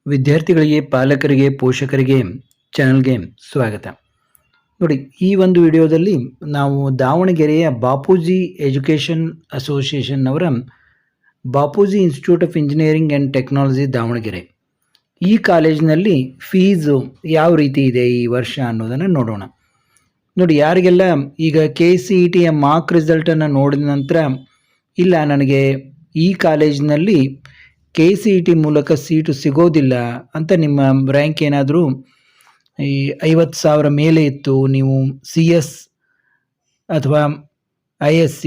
ವಿದ್ಯಾರ್ಥಿಗಳಿಗೆ, ಪಾಲಕರಿಗೆ, ಪೋಷಕರಿಗೆ ಚಾನಲ್ಗೆ ಸ್ವಾಗತ. ನೋಡಿ, ಈ ಒಂದು ವಿಡಿಯೋದಲ್ಲಿ ನಾವು ದಾವಣಗೆರೆಯ ಬಾಪೂಜಿ ಎಜುಕೇಷನ್ ಅಸೋಸಿಯೇಷನ್ನವರ Bapuji institute of engineering and technology Davanagere ಈ ಕಾಲೇಜಿನಲ್ಲಿ ಫೀಸು ಯಾವ ರೀತಿ ಇದೆ ಈ ವರ್ಷ ಅನ್ನೋದನ್ನು ನೋಡೋಣ. ನೋಡಿ, ಯಾರಿಗೆಲ್ಲ ಈಗ KCETಯ ಮಾರ್ಕ್ ರಿಸಲ್ಟನ್ನು ನೋಡಿದ ನಂತರ ಇಲ್ಲ ನನಗೆ ಈ ಕಾಲೇಜಿನಲ್ಲಿ KCET ಮೂಲಕ ಸೀಟು ಸಿಗೋದಿಲ್ಲ ಅಂತ, ನಿಮ್ಮ ರ್ಯಾಂಕ್ ಏನಾದರೂ ಈ 50,000 ಮೇಲೆ ಇತ್ತು, ನೀವು CS ಅಥವಾ ISC,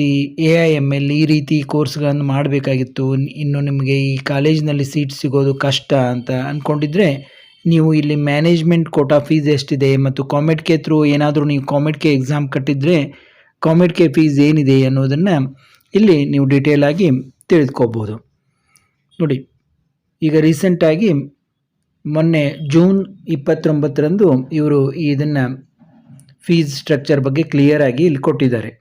AIML ಈ ರೀತಿ ಕೋರ್ಸ್ಗಳನ್ನು ಮಾಡಬೇಕಾಗಿತ್ತು, ಇನ್ನು ನಿಮಗೆ ಈ ಕಾಲೇಜಿನಲ್ಲಿ ಸೀಟ್ ಸಿಗೋದು ಕಷ್ಟ ಅಂತ ಅಂದ್ಕೊಂಡಿದ್ರೆ, ನೀವು ಇಲ್ಲಿ ಮ್ಯಾನೇಜ್ಮೆಂಟ್ ಕೋಟಾ ಫೀಸ್ ಎಷ್ಟಿದೆ ಮತ್ತು ಕಾಮೆಡ್ಕೆ ಥ್ರೂ ಏನಾದರೂ ನೀವು ಕಾಮೆಡ್ಕೆ ಎಕ್ಸಾಮ್ ಕಟ್ಟಿದರೆ ಕಾಮೆಡ್ಕೆ ಫೀಸ್ ಏನಿದೆ ಅನ್ನೋದನ್ನು ಇಲ್ಲಿ ನೀವು ಡೀಟೇಲ್ ಆಗಿ ತಿಳಿದುಕೋಬೋದು. ನೋಡಿ, ಈಗ ರೀಸೆಂಟಾಗಿ ಮೊನ್ನೆ ಜೂನ್ 29ರಂದು ಇವರು ಇದನ್ನು ಫೀಸ್ ಸ್ಟ್ರಕ್ಚರ್ ಬಗ್ಗೆ ಕ್ಲಿಯರ್ ಆಗಿ ಇಲ್ಲಿ ಕೊಟ್ಟಿದ್ದಾರೆ.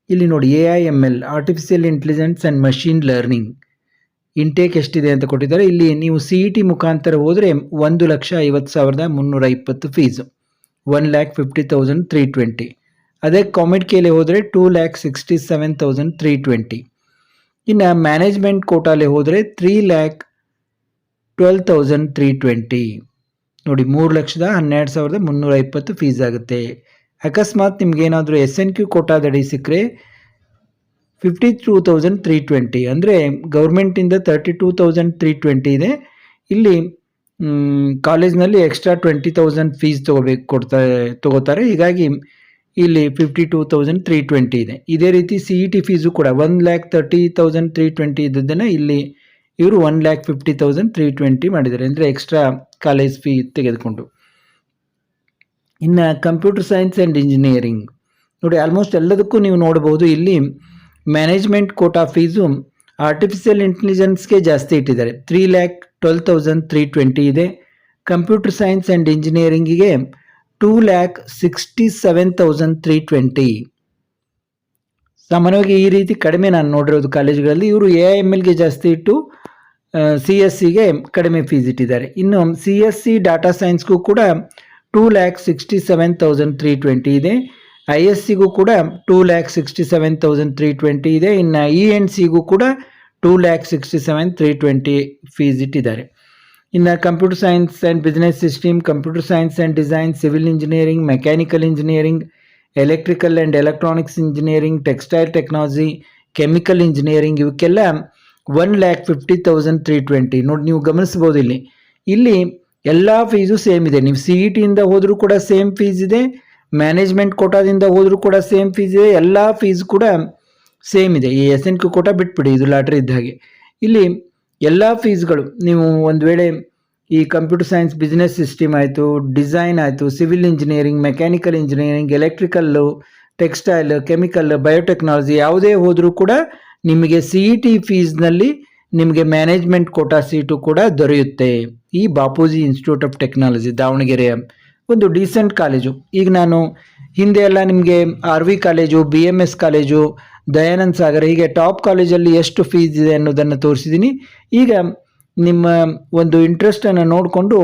ಇಲ್ಲಿ ನೋಡಿ, AIML artificial intelligence and machine learning intake ಎಷ್ಟಿದೆ ಅಂತ ಕೊಟ್ಟಿದ್ದಾರೆ. ಇಲ್ಲಿ ನೀವು CET ಮುಖಾಂತರ ಹೋದರೆ 1,50,320 ಫೀಸು, 1,50,320. ಅದೇ ಕಾಮೆಡ್ಕೆಯಲ್ಲಿ ಹೋದರೆ 2,67,320. ಇನ್ನು ಮ್ಯಾನೇಜ್ಮೆಂಟ್ ಕೋಟಾಲೆ ಹೋದರೆ 3,12,320. ನೋಡಿ, 3,12,320 ಫೀಸ್ ಆಗುತ್ತೆ. ಅಕಸ್ಮಾತ್ ನಿಮಗೇನಾದರೂ SNQ ಕೋಟಾದಡಿ ಸಿಕ್ಕರೆ 52,320, ಅಂದರೆ ಗೌರ್ಮೆಂಟಿಂದ 32,320 ಇದೆ. ಇಲ್ಲಿ ಕಾಲೇಜ್ನಲ್ಲಿ ಎಕ್ಸ್ಟ್ರಾ 20,000 ಫೀಸ್ ತಗೋತಾರೆ. ಹೀಗಾಗಿ ಇಲ್ಲಿ 52,320 ಇದೆ. ಇದೇ ರೀತಿ CET ಫೀಸು ಕೂಡ 1,30,320 ಇದ್ದದ್ದನ್ನು ಇಲ್ಲಿ ಇವರು 1,50,320 ಮಾಡಿದ್ದಾರೆ, ಅಂದರೆ ಎಕ್ಸ್ಟ್ರಾ ಕಾಲೇಜ್ ಫೀ ತೆಗೆದುಕೊಂಡು. ಇನ್ನು ಕಂಪ್ಯೂಟರ್ ಸೈನ್ಸ್ ಆ್ಯಂಡ್ ಇಂಜಿನಿಯರಿಂಗ್ ನೋಡಿ, ಆಲ್ಮೋಸ್ಟ್ ಎಲ್ಲದಕ್ಕೂ ನೀವು ನೋಡ್ಬೋದು. ಇಲ್ಲಿ ಮ್ಯಾನೇಜ್ಮೆಂಟ್ ಕೋಟಾ ಫೀಸು ಆರ್ಟಿಫಿಷಿಯಲ್ ಇಂಟೆಲಿಜೆನ್ಸ್ಗೆ ಜಾಸ್ತಿ ಇಟ್ಟಿದ್ದಾರೆ, 3,12,320 ಇದೆ. ಕಂಪ್ಯೂಟರ್ ಸೈನ್ಸ್ ಆ್ಯಂಡ್ ಇಂಜಿನಿಯರಿಂಗಿಗೆ 2,67,320. ಸಾಮಾನ್ಯವಾಗಿ ಈ ರೀತಿ ಕಡಿಮೆ ನಾನು ನೋಡಿರೋದು ಕಾಲೇಜುಗಳಲ್ಲಿ. ಇವರು AIMLಗೆ ಜಾಸ್ತಿ ಇಟ್ಟು CSCಗೆ ಕಡಿಮೆ ಫೀಸ್ ಇಟ್ಟಿದ್ದಾರೆ. ಇನ್ನು CSC ಡಾಟಾ ಸೈನ್ಸ್ಗೂ ಕೂಡ 2,67,320 ಇದೆ. ISCಗೂ ಕೂಡ 2,67,320 ಇದೆ. ಇನ್ನು ENCಗೂ ಕೂಡ 2,67,320 ಫೀಸ್ ಇಟ್ಟಿದ್ದಾರೆ. ಇನ್ನು computer science and business system, computer science and design, civil engineering, mechanical engineering, electrical and electronics engineering, textile technology, chemical engineering ಇವಕ್ಕೆಲ್ಲ 1,50,320. ನೋಡಿ, ನೀವು ಗಮನಿಸ್ಬೋದು ಇಲ್ಲಿ ಎಲ್ಲ ಫೀಸು ಸೇಮ್ ಇದೆ. ನೀವು CETಯಿಂದ ಹೋದರೂ ಕೂಡ ಸೇಮ್ ಫೀಸ್ ಇದೆ, ಮ್ಯಾನೇಜ್ಮೆಂಟ್ ಕೋಟಾದಿಂದ ಹೋದರೂ ಕೂಡ ಸೇಮ್ ಫೀಸ್ ಇದೆ, ಎಲ್ಲ ಫೀಸ್ ಕೂಡ ಸೇಮ್ ಇದೆ. ಈ SNQ ಕೋಟಾ ಬಿಟ್ಬಿಡಿ, ಇದು ಲಾಟ್ರಿ ಇದ್ದ ಹಾಗೆ. ಇಲ್ಲಿ ಎಲ್ಲ ಫೀಸ್ಗಳು ನೀವು ಒಂದು ವೇಳೆ ಈ ಕಂಪ್ಯೂಟರ್ ಸೈನ್ಸ್ ಬಿಸ್ನೆಸ್ ಸಿಸ್ಟಮ್ ಆಯಿತು, ಡಿಸೈನ್ ಆಯಿತು, civil engineering, mechanical engineering, electrical, textile, chemical, biotechnology ಯಾವುದೇ ಹೋದರೂ ಕೂಡ ನಿಮಗೆ CET ಫೀಸ್ನಲ್ಲಿ ನಿಮಗೆ ಮ್ಯಾನೇಜ್ಮೆಂಟ್ ಕೋಟಾ ಸೀಟು ಕೂಡ ದೊರೆಯುತ್ತೆ. ಈ ಬಾಪೂಜಿ ಇನ್ಸ್ಟಿಟ್ಯೂಟ್ ಆಫ್ ಟೆಕ್ನಾಲಜಿ ದಾವಣಗೆರೆಯ ಒಂದು ಡೀಸೆಂಟ್ ಕಾಲೇಜು. ಈಗ ನಾನು ಹಿಂದೆ ಎಲ್ಲ ನಿಮಗೆ RV college, BMS college, Dayananda Sagar ಹೀಗೆ ಟಾಪ್ ಕಾಲೇಜಲ್ಲಿ ಎಷ್ಟು ಫೀಸ್ ಇದೆ ಅನ್ನೋದನ್ನು ತೋರಿಸಿದ್ದೀನಿ. ಈಗ ನಿಮ್ಮ ಒಂದು ಇಂಟ್ರೆಸ್ಟನ್ನು ನೋಡಿಕೊಂಡು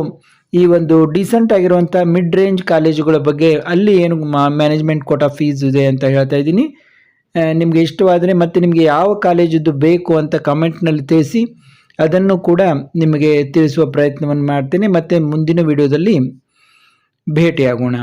ಈ ಒಂದು ಡೀಸೆಂಟ್ ಆಗಿರುವಂಥ ಮಿಡ್ ರೇಂಜ್ ಕಾಲೇಜುಗಳ ಬಗ್ಗೆ ಅಲ್ಲಿ ಏನು ಮ್ಯಾನೇಜ್ಮೆಂಟ್ ಕೋಟಾ ಫೀಸ್ ಇದೆ ಅಂತ ಹೇಳ್ತಾ ಇದ್ದೀನಿ. ನಿಮಗೆ ಇಷ್ಟವಾದರೆ ಮತ್ತು ನಿಮಗೆ ಯಾವ ಕಾಲೇಜದ್ದು ಬೇಕು ಅಂತ ಕಮೆಂಟ್ನಲ್ಲಿ ತಿಳಿಸಿ, ಅದನ್ನು ಕೂಡ ನಿಮಗೆ ತಿಳಿಸುವ ಪ್ರಯತ್ನವನ್ನು ಮಾಡ್ತೇನೆ. ಮತ್ತು ಮುಂದಿನ ವಿಡಿಯೋದಲ್ಲಿ ಭೇಟಿಯಾಗೋಣ.